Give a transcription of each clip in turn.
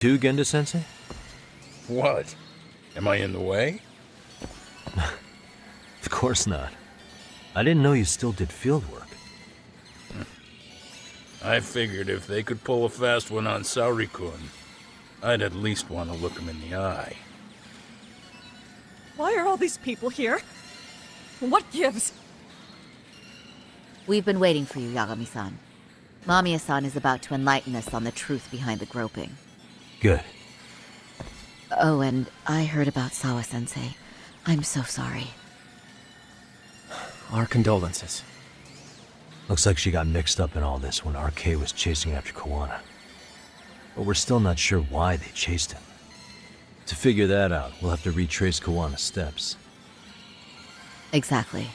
Too, Genda-sensei? What? Am I in the way? Of course not. I didn't know you still did field work. I figured if they could pull a fast one on Saori-kun, I'd at least want to look him in the eye. Why are all these people here? What gives? We've been waiting for you, Yagami-san. Mamiya-san is about to enlighten us on the truth behind the groping. Good. Oh, and I heard about Sawa-sensei. I'm so sorry. Our condolences. Looks like she got mixed up in all this when RK was chasing after Kawana. But we're still not sure why they chased him. To figure that out, we'll have to retrace Kawana's steps. Exactly.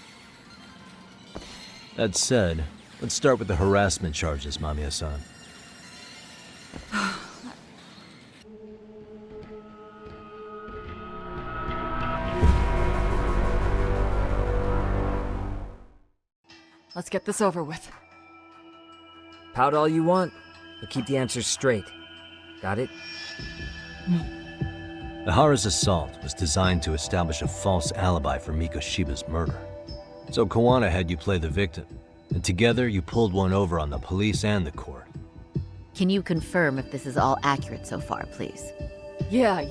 That said, let's start with the harassment charges, Mamiya-san. Let's get this over with. Pout all you want, but keep the answers straight. Got it? Ihara's assault was designed to establish a false alibi for Mikoshiba's murder. So Kawana had you play the victim, and together you pulled one over on the police and the court. Can you confirm if this is all accurate so far, please? Yeah.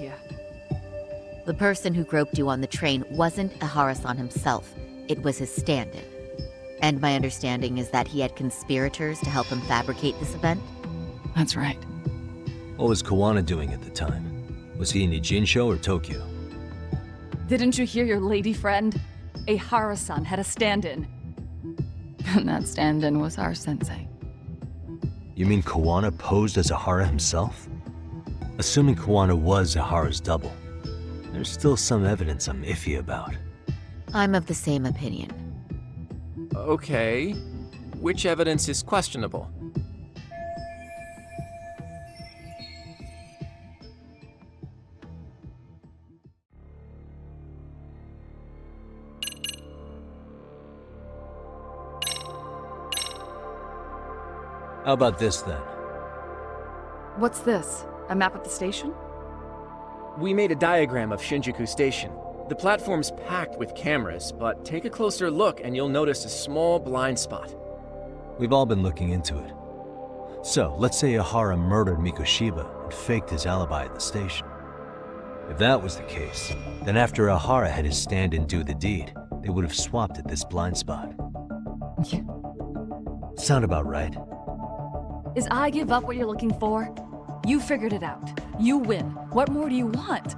The person who groped you on the train wasn't Ihara-san himself. It was his stand-in. And my understanding is that he had conspirators to help him fabricate this event? That's right. What was Kawana doing at the time? Was he in Ijinsho or Tokyo? Didn't you hear your lady friend? Ihara-san had a stand-in. And that stand-in was our sensei. You mean Kawana posed as Ihara himself? Assuming Kawana was Ihara's double, there's still some evidence I'm iffy about. I'm of the same opinion. Okay. Which evidence is questionable? How about this then? What's this? A map of the station? We made a diagram of Shinjuku Station. The platform's packed with cameras, but take a closer look and you'll notice a small blind spot. We've all been looking into it. So, let's say Ihara murdered Mikoshiba and faked his alibi at the station. If that was the case, then after Ihara had his stand-in do the deed, they would have swapped at this blind spot. Yeah. Sound about right? Is I give up what you're looking for? You figured it out. You win. What more do you want?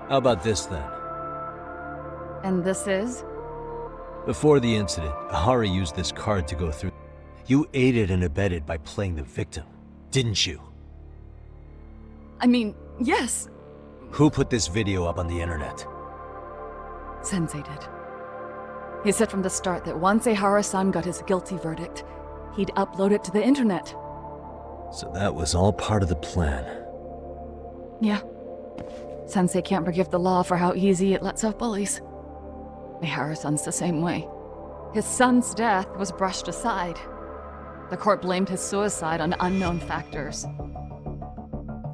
How about this then? And this is? Before the incident, Ihara used this card to go through. You aided and abetted by playing the victim, didn't you? I mean, yes. Who put this video up on the internet? Sensei did. He said from the start that once Ihara-san got his guilty verdict, he'd upload it to the internet. So that was all part of the plan. Yeah. Sensei can't forgive the law for how easy it lets off bullies. Ihara-san's the same way. His son's death was brushed aside. The court blamed his suicide on unknown factors.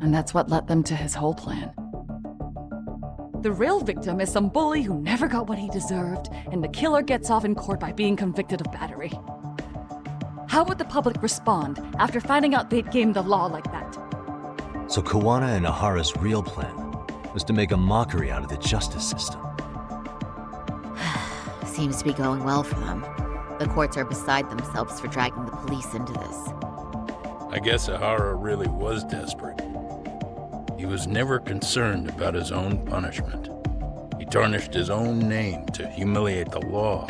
And that's what led them to his whole plan. The real victim is some bully who never got what he deserved, and the killer gets off in court by being convicted of battery. How would the public respond after finding out they'd gamed the law like that? So Kawana and Ihara's real plan was to make a mockery out of the justice system. Seems to be going well for them. The courts are beside themselves for dragging the police into this. I guess Ihara really was desperate. He was never concerned about his own punishment. He tarnished his own name to humiliate the law.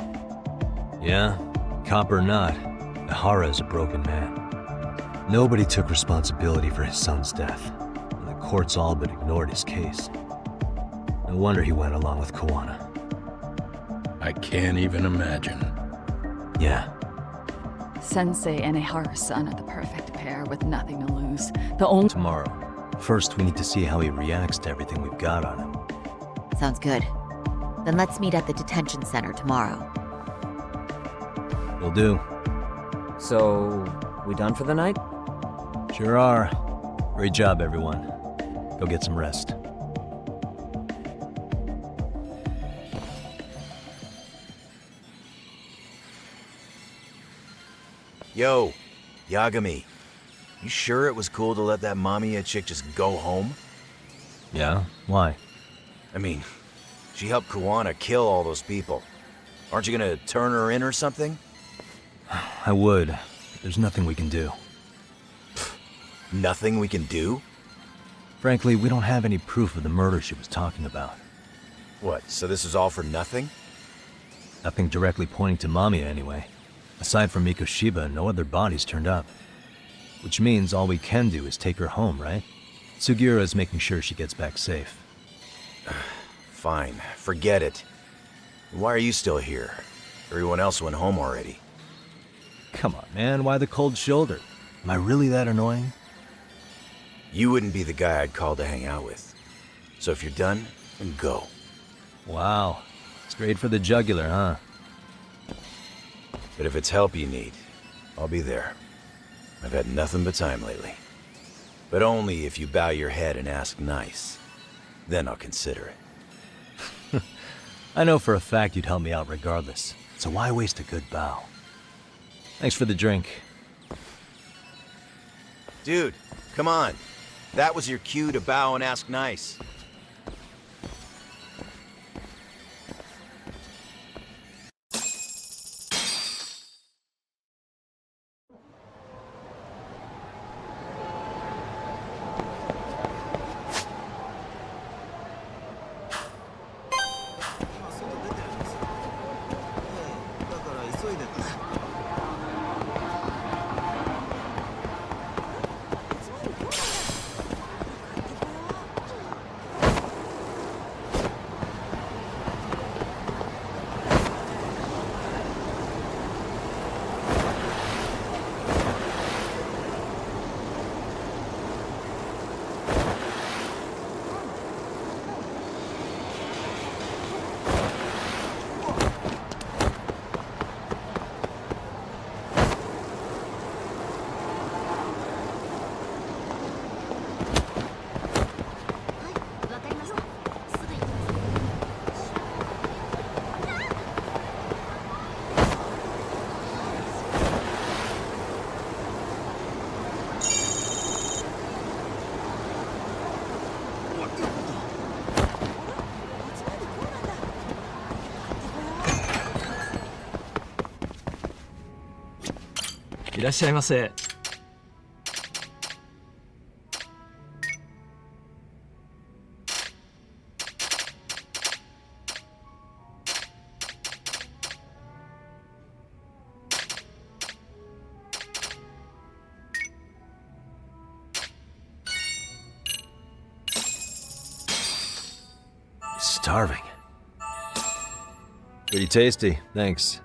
Yeah, cop or not, Ihara is a broken man. Nobody took responsibility for his son's death, and the courts all but ignored his case. No wonder he went along with Kawana. I can't even imagine. Yeah. Sensei and Ihara-san are the perfect pair. pair with nothing to lose. The only— Tomorrow. First, we need to see how he reacts to everything we've got on him. Sounds good. Then let's meet at the detention center tomorrow. Will do. So, we done for the night? Sure are. Great job, everyone. Go get some rest. Yo, Yagami. You sure it was cool to let that Mamiya chick just go home? Yeah? Why? I mean, she helped Kuwana kill all those people. Aren't you gonna turn her in or something? I would. But there's nothing we can do. Nothing we can do? Frankly, we don't have any proof of the murder she was talking about. What, so this is all for nothing? Nothing directly pointing to Mamiya, anyway. Aside from Mikoshiba, no other bodies turned up. Which means all we can do is take her home, right? Sugiura is making sure she gets back safe. Fine, forget it. Why are you still here? Everyone else went home already. Come on, man, why the cold shoulder? Am I really that annoying? You wouldn't be the guy I'd call to hang out with. So if you're done, then go. Wow. Straight for the jugular, huh? But if it's help you need, I'll be there. I've had nothing but time lately. But only if you bow your head and ask nice. Then I'll consider it. I know for a fact you'd help me out regardless, so why waste a good bow? Thanks for the drink. Dude, come on. That was your cue to bow and ask nice. Starving. Pretty tasty, thanks.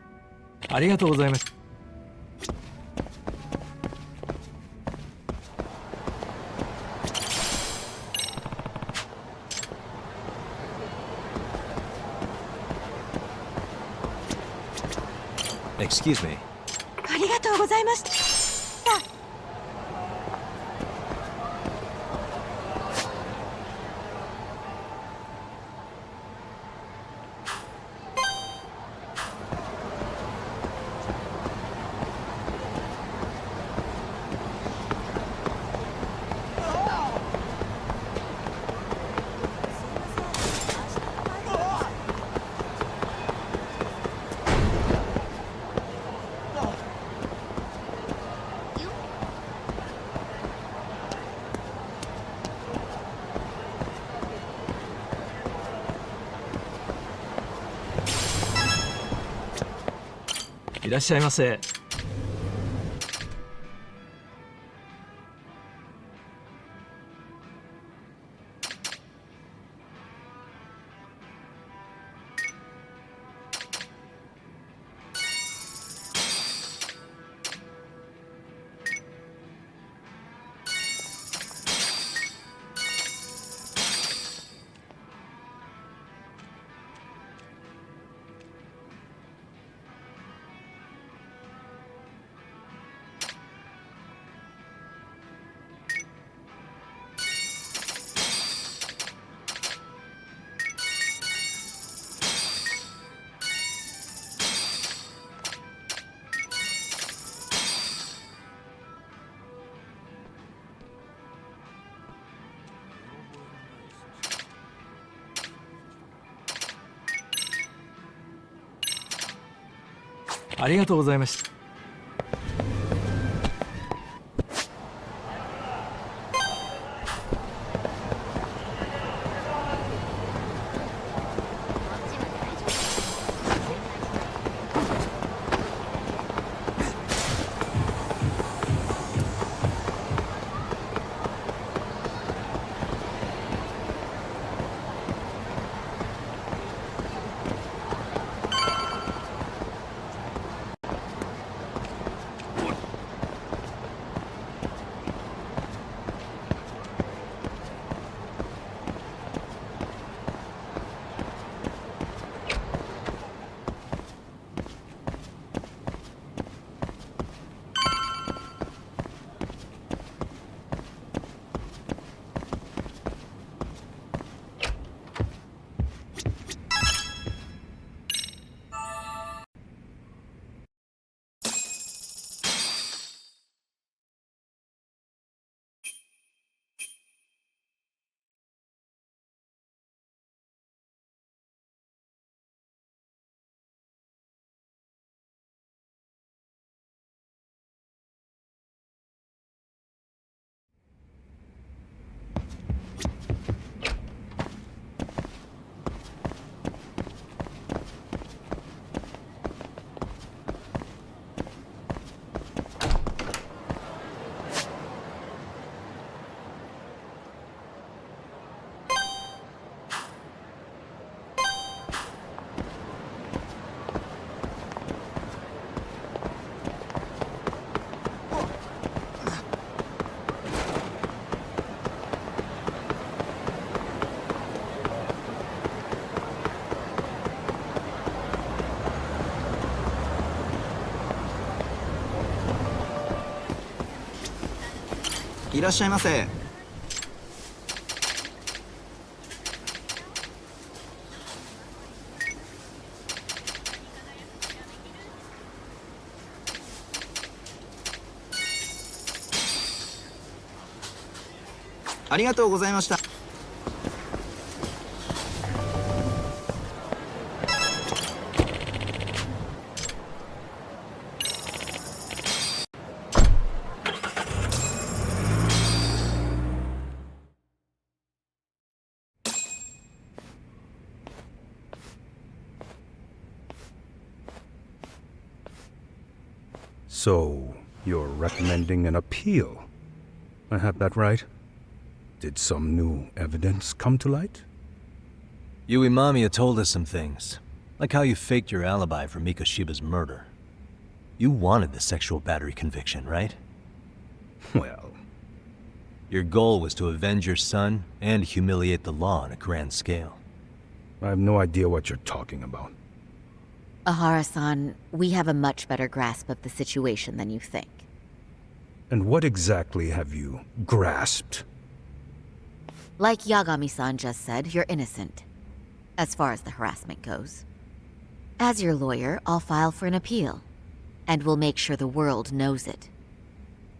ありがとうございます。Excuse me. ありがとうございました。いらっしゃいませ。ありがとうございました。いらっしゃいませ。ありがとうございました。So, you're recommending an appeal? I have that right? Did some new evidence come to light? You Imamiya told us some things, like how you faked your alibi for Mikoshiba's murder. You wanted the sexual battery conviction, right? Well... Your goal was to avenge your son and humiliate the law on a grand scale. I have no idea what you're talking about. Ahara-san, we have a much better grasp of the situation than you think. And what exactly have you grasped? Like Yagami-san just said, you're innocent. As far as the harassment goes. As your lawyer, I'll file for an appeal. And we'll make sure the world knows it.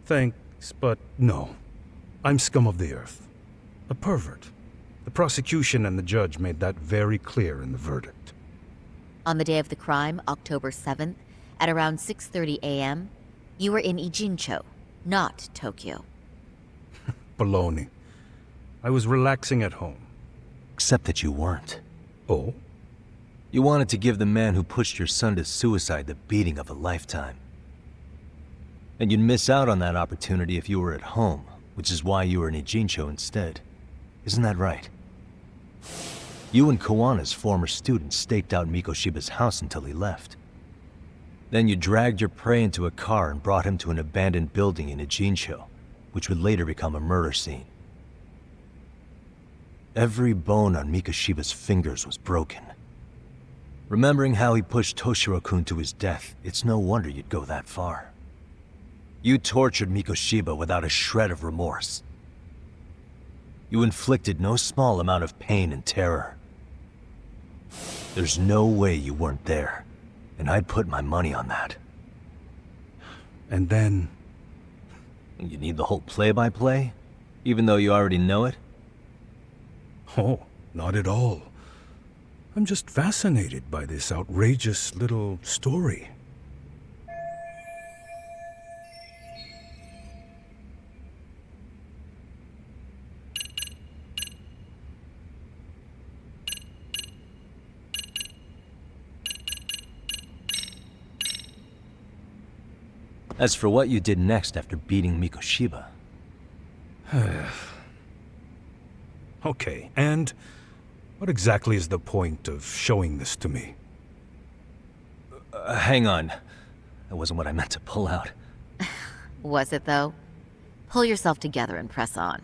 Thanks, but no. I'm scum of the earth. A pervert. The prosecution and the judge made that very clear in the verdict. On the day of the crime, October 7th, at around 6:30 a.m., you were in Ijincho, not Tokyo. Baloney. I was relaxing at home. Except that you weren't. Oh? You wanted to give the man who pushed your son to suicide the beating of a lifetime. And you'd miss out on that opportunity if you were at home, which is why you were in Ijincho instead. Isn't that right? You and Kawana's former student staked out Mikoshiba's house until he left. Then you dragged your prey into a car and brought him to an abandoned building in Ijincho, which would later become a murder scene. Every bone on Mikoshiba's fingers was broken. Remembering how he pushed Toshiro-kun to his death, it's no wonder you'd go that far. You tortured Mikoshiba without a shred of remorse. You inflicted no small amount of pain and terror. There's no way you weren't there, and I'd put my money on that. And then... You need the whole play-by-play, even though you already know it? Oh, not at all. I'm just fascinated by this outrageous little story. As for what you did next after beating Mikoshiba... Okay, and what exactly is the point of showing this to me? hang on. That wasn't what I meant to pull out. Was it, though? Pull yourself together and press on.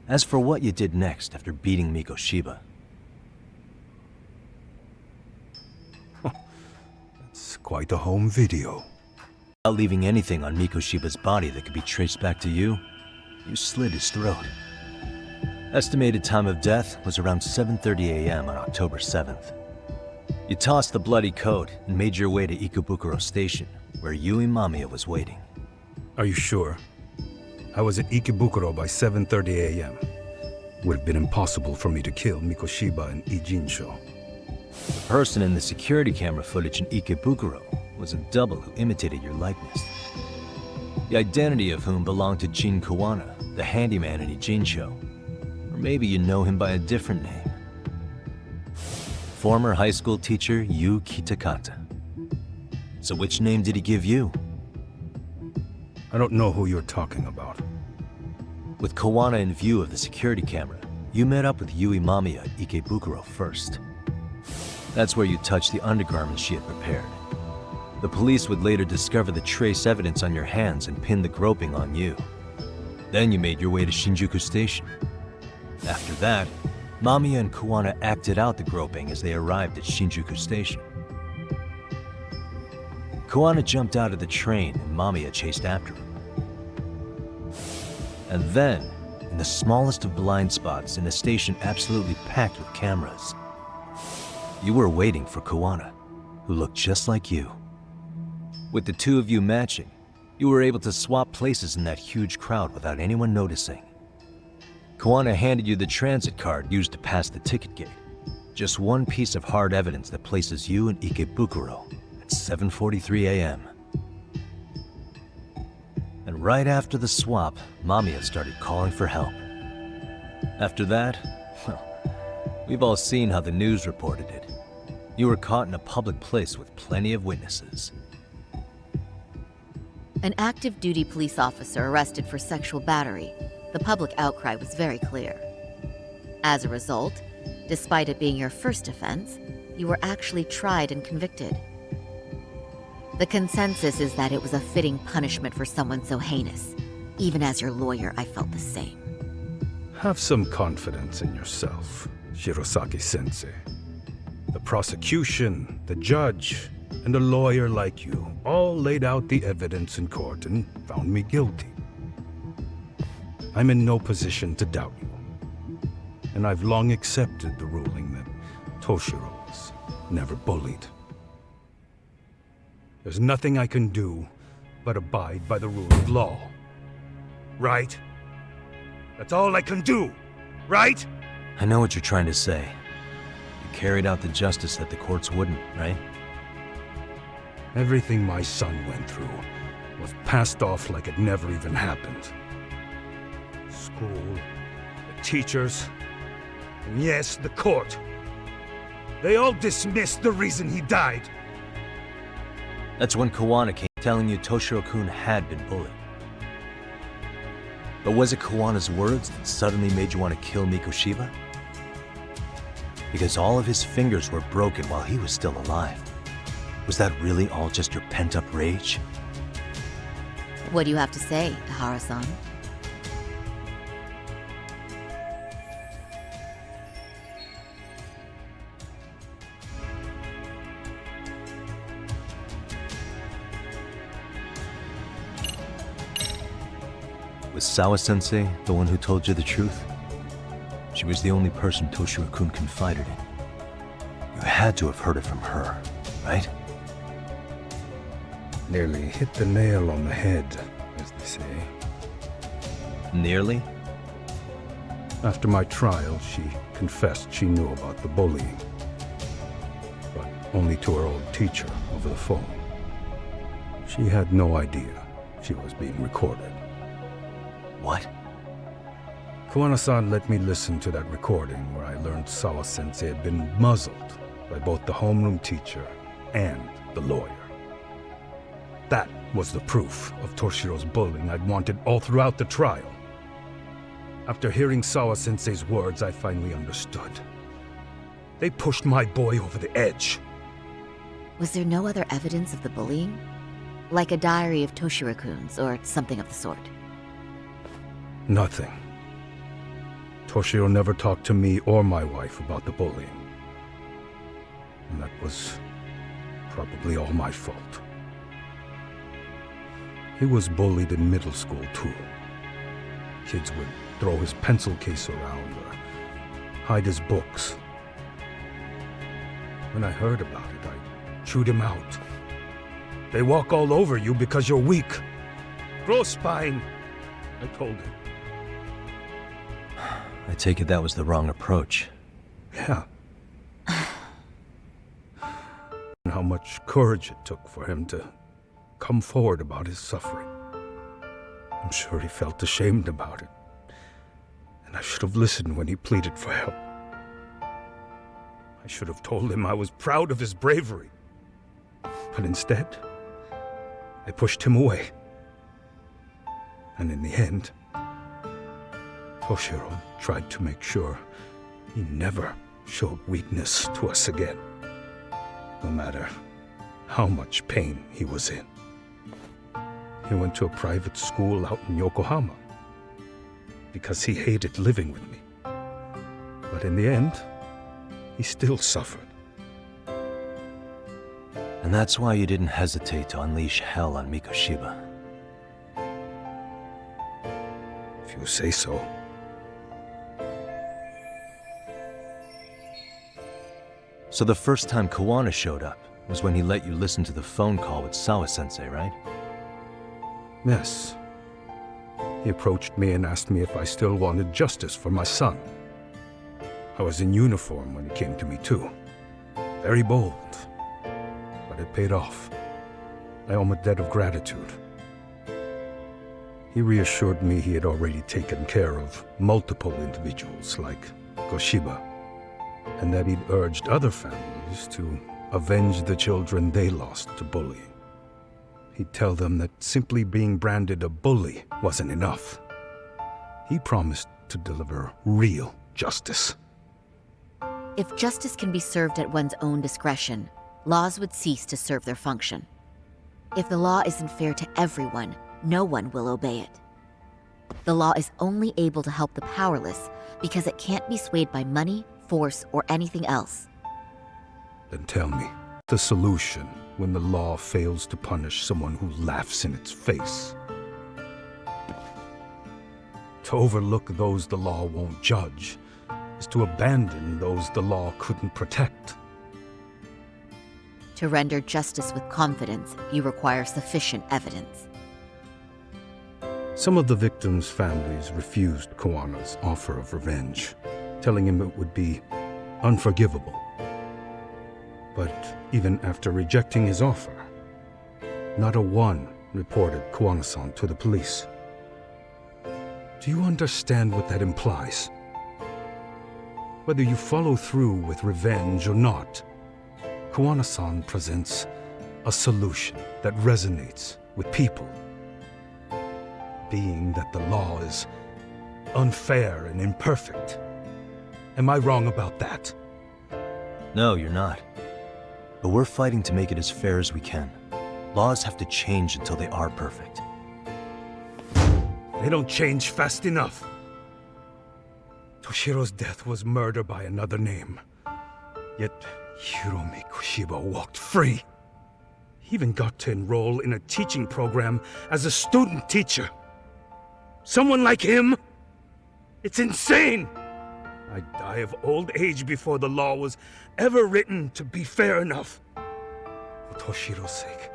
As for what you did next after beating Mikoshiba... It's quite a home video. Without leaving anything on Mikoshiba's body that could be traced back to you, you slit his throat. Estimated time of death was around 7:30 a.m. on October 7th. You tossed the bloody coat and made your way to Ikebukuro Station, where Yui Mamiya was waiting. Are you sure? I was at Ikebukuro by 7:30 a.m. Would have been impossible for me to kill Mikoshiba and Ijinsho. The person in the security camera footage in Ikebukuro was a double who imitated your likeness. The identity of whom belonged to Jin Kawana, the handyman in Ijinsho. Or maybe you know him by a different name. Former high school teacher Yu Kitakata. So which name did he give you? I don't know who you're talking about. With Kawana in view of the security camera, you met up with Yui Mamiya at Ikebukuro first. That's where you touched the undergarments she had prepared. The police would later discover the trace evidence on your hands and pin the groping on you. Then you made your way to Shinjuku Station. After that, Mamiya and Kawana acted out the groping as they arrived at Shinjuku Station. Kawana jumped out of the train and Mamiya chased after him. And then, in the smallest of blind spots in a station absolutely packed with cameras, you were waiting for Kawana, who looked just like you. With the two of you matching, you were able to swap places in that huge crowd without anyone noticing. Kawana handed you the transit card used to pass the ticket gate. Just one piece of hard evidence that places you in Ikebukuro at 7:43 a.m. And right after the swap, Mamiya started calling for help. After that, well, we've all seen how the news reported it. You were caught in a public place with plenty of witnesses. An active duty police officer arrested for sexual battery. The public outcry was very clear. As a result, despite it being your first offense, you were actually tried and convicted. The consensus is that it was a fitting punishment for someone so heinous. Even as your lawyer, I felt the same. Have some confidence in yourself, Shirosaki-sensei. The prosecution, the judge, and a lawyer like you all laid out the evidence in court and found me guilty. I'm in no position to doubt you. And I've long accepted the ruling that Toshiro was never bullied. There's nothing I can do but abide by the rule of law. Right? That's all I can do, right? I know what you're trying to say. You carried out the justice that the courts wouldn't, right? Everything my son went through was passed off like it never even happened. School, the teachers, and yes, the court. They all dismissed the reason he died. That's when Kawana came telling you Toshiro-kun had been bullied. But was it Kawana's words that suddenly made you want to kill Mikoshiba? Because all of his fingers were broken while he was still alive. Was that really all just your pent-up rage? What do you have to say, Ihara-san? Was Sawa-sensei the one who told you the truth? She was the only person Toshiro-kun confided in. You had to have heard it from her, right? Nearly hit the nail on the head, as they say. Nearly? After my trial, she confessed she knew about the bullying. But only to her old teacher over the phone. She had no idea she was being recorded. What? Kuwana-san let me listen to that recording where I learned Sawa-sensei had been muzzled by both the homeroom teacher and the lawyer. That was the proof of Toshiro's bullying I'd wanted all throughout the trial. After hearing Sawa-sensei's words, I finally understood. They pushed my boy over the edge. Was there no other evidence of the bullying? Like a diary of Toshiro-kun's or something of the sort? Nothing. Toshiro never talked to me or my wife about the bullying. And that was probably all my fault. He was bullied in middle school, too. Kids would throw his pencil case around or hide his books. When I heard about it, I chewed him out. They walk all over you because you're weak. Grow spine, I told him. I take it that was the wrong approach. Yeah. And how much courage it took for him to come forward about his suffering. I'm sure he felt ashamed about it. And I should have listened when he pleaded for help. I should have told him I was proud of his bravery. But instead, I pushed him away. And in the end, Toshiro tried to make sure he never showed weakness to us again, no matter how much pain he was in. He went to a private school out in Yokohama because he hated living with me. But in the end, he still suffered. And that's why you didn't hesitate to unleash hell on Mikoshiba. If you say so. So the first time Kawana showed up was when he let you listen to the phone call with Sawa-sensei, right? Yes. He approached me and asked me if I still wanted justice for my son. I was in uniform when he came to me too. Very bold. But it paid off. I owe him a debt of gratitude. He reassured me he had already taken care of multiple individuals like Goshiba, and that he'd urged other families to avenge the children they lost to bullying. He'd tell them that simply being branded a bully wasn't enough. He promised to deliver real justice. If justice can be served at one's own discretion, laws would cease to serve their function. If the law isn't fair to everyone, no one will obey it. The law is only able to help the powerless because it can't be swayed by money, force, or anything else. Then tell me, the solution when the law fails to punish someone who laughs in its face. To overlook those the law won't judge is to abandon those the law couldn't protect. To render justice with confidence, you require sufficient evidence. Some of the victims' families refused Kawana's offer of revenge, telling him it would be unforgivable. But even after rejecting his offer, not a one reported Kawana-san to the police. Do you understand what that implies? Whether you follow through with revenge or not, Kawana-san presents a solution that resonates with people. Being that the law is unfair and imperfect. Am I wrong about that? No, you're not. But we're fighting to make it as fair as we can. Laws have to change until they are perfect. They don't change fast enough. Toshiro's death was murder by another name. Yet Hiromi Koshiba walked free. He even got to enroll in a teaching program as a student teacher. Someone like him? It's insane! I'd die of old age before the law was ever written to be fair enough. For Toshiro's sake,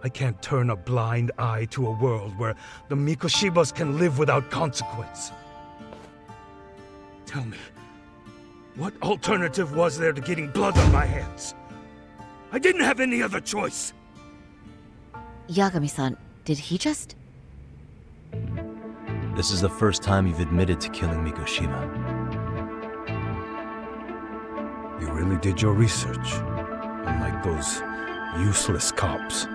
I can't turn a blind eye to a world where the Mikoshibas can live without consequence. Tell me, what alternative was there to getting blood on my hands? I didn't have any other choice. Yagami-san, did he just... This is the first time you've admitted to killing Mikoshiba. You really did your research, unlike those useless cops.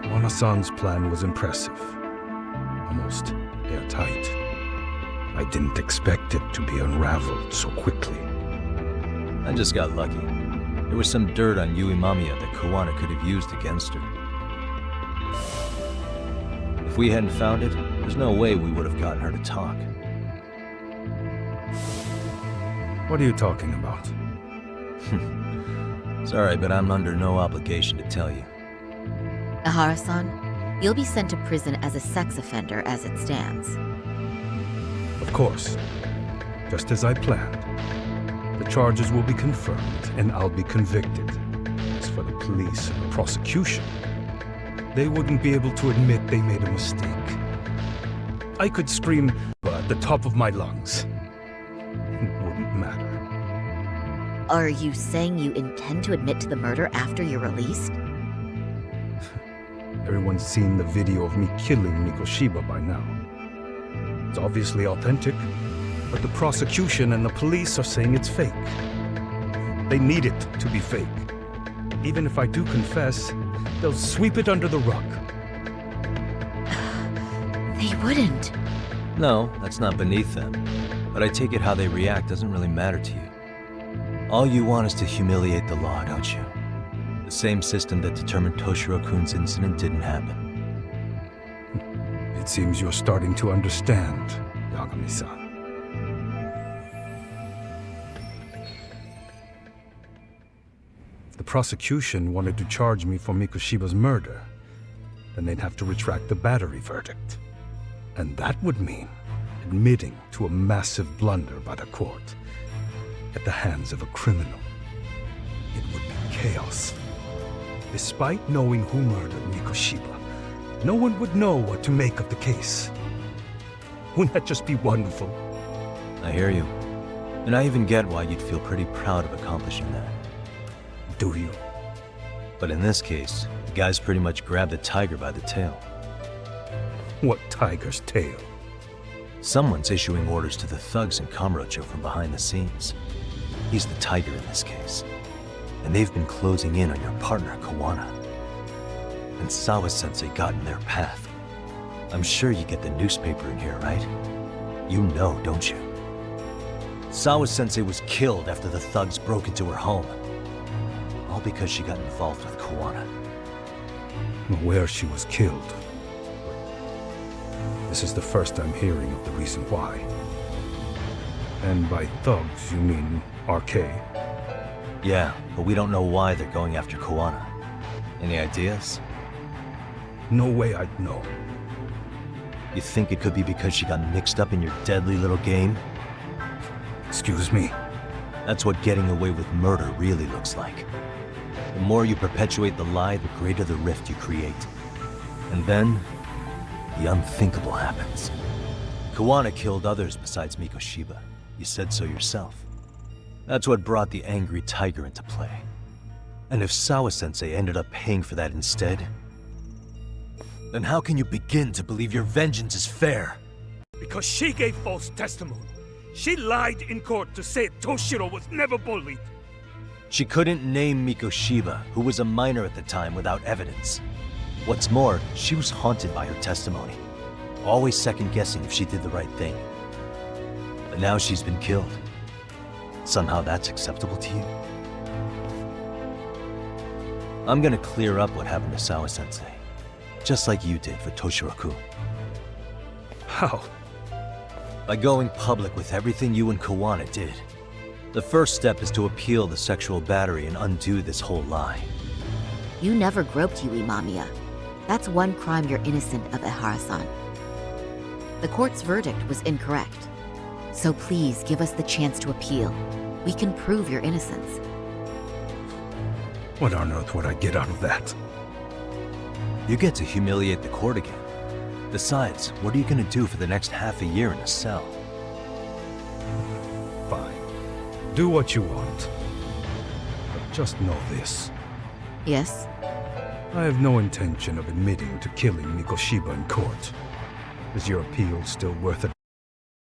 Wana-san's plan was impressive, almost airtight. I didn't expect it to be unraveled so quickly. I just got lucky. There was some dirt on Yui Mamiya that Kawana could have used against her. If we hadn't found it, there's no way we would have gotten her to talk. What are you talking about? Sorry, but I'm under no obligation to tell you. Ihara-san, you'll be sent to prison as a sex offender as it stands. Of course. Just as I planned. The charges will be confirmed, and I'll be convicted. As for the police and the prosecution, they wouldn't be able to admit they made a mistake. I could scream at the top of my lungs. It wouldn't matter. Are you saying you intend to admit to the murder after you're released? Everyone's seen the video of me killing Mikoshiba by now. It's obviously authentic, but the prosecution and the police are saying it's fake. They need it to be fake. Even if I do confess, they'll sweep it under the rug. They wouldn't. No, that's not beneath them. But I take it how they react doesn't really matter to you. All you want is to humiliate the law, don't you? The same system that determined Toshiro-kun's incident didn't happen. It seems you're starting to understand, Yagami-san. If the prosecution wanted to charge me for Mikoshiba's murder, then they'd have to retract the battery verdict. And that would mean admitting to a massive blunder by the court at the hands of a criminal. It would be chaos. Despite knowing who murdered Mikoshiba, no one would know what to make of the case. Wouldn't that just be wonderful? I hear you. And I even get why you'd feel pretty proud of accomplishing that. Do you? But in this case, the guy's pretty much grabbed the tiger by the tail. What tiger's tail? Someone's issuing orders to the thugs in Kamurocho from behind the scenes. He's the tiger in this case. And they've been closing in on your partner, Kawana. And Sawa-sensei got in their path. I'm sure you get the newspaper in here, right? You know, don't you? Sawa-sensei was killed after the thugs broke into her home. All because she got involved with Kawana. I'm aware she was killed. This is the first I'm hearing of the reason why. And by thugs, you mean RK? Yeah, but we don't know why they're going after Kawana. Any ideas? No way I'd know. You think it could be because she got mixed up in your deadly little game? Excuse me? That's what getting away with murder really looks like. The more you perpetuate the lie, the greater the rift you create. And then, the unthinkable happens. Kawana killed others besides Mikoshiba. You said so yourself. That's what brought the angry tiger into play. And if Sawa-sensei ended up paying for that instead, then how can you begin to believe your vengeance is fair? Because she gave false testimony. She lied in court to say Toshiro was never bullied. She couldn't name Mikoshiba, who was a minor at the time, without evidence. What's more, she was haunted by her testimony, always second-guessing if she did the right thing. But now she's been killed. Somehow that's acceptable to you? I'm gonna clear up what happened to Sawa-sensei, just like you did for Toshiro-kun. How? By going public with everything you and Kawana did. The first step is to appeal the sexual battery and undo this whole lie. You never groped Yui Mamiya. That's one crime you're innocent of, Ihara-san. The court's verdict was incorrect. So please give us the chance to appeal. We can prove your innocence. What on earth would I get out of that? You get to humiliate the court again. Besides, what are you gonna do for the next half a year in a cell? Fine. Do what you want. But just know this. Yes? I have no intention of admitting to killing Mikoshiba in court. Is your appeal still worth it?